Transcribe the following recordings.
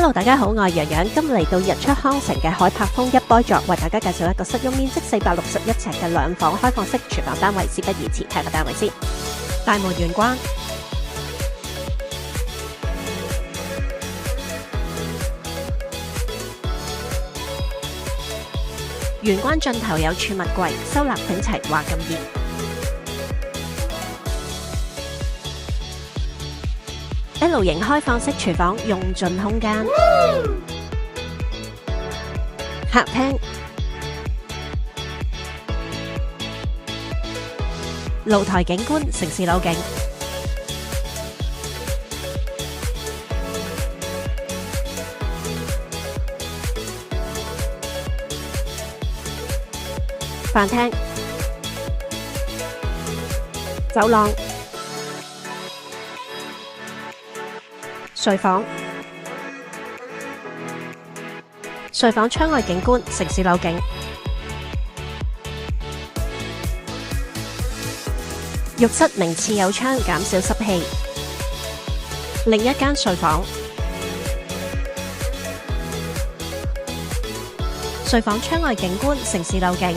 Hello， 大家好，我係洋洋，今日嚟到日出康城嘅海柏峰一波座，為大家介紹一個實用面積461尺嘅兩房開放式廚房單位。事不宜遲，睇個單位先。大門玄關，玄關盡頭有儲物櫃，收納整齊，話咁熱。L 型開放式廚房，用盡空間。客廳，露台景觀，城市樓景。飯廳，走廊。睡房，睡房窗外景觀，城市樓景。浴室明廁有窗，減少濕氣。另一間睡房，睡房窗外景觀，城市樓景。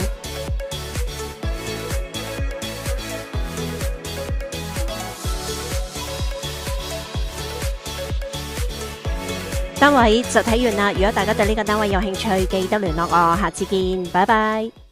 單位就睇完啦，如果大家對呢個單位有興趣，記得聯絡我，下次見，拜拜。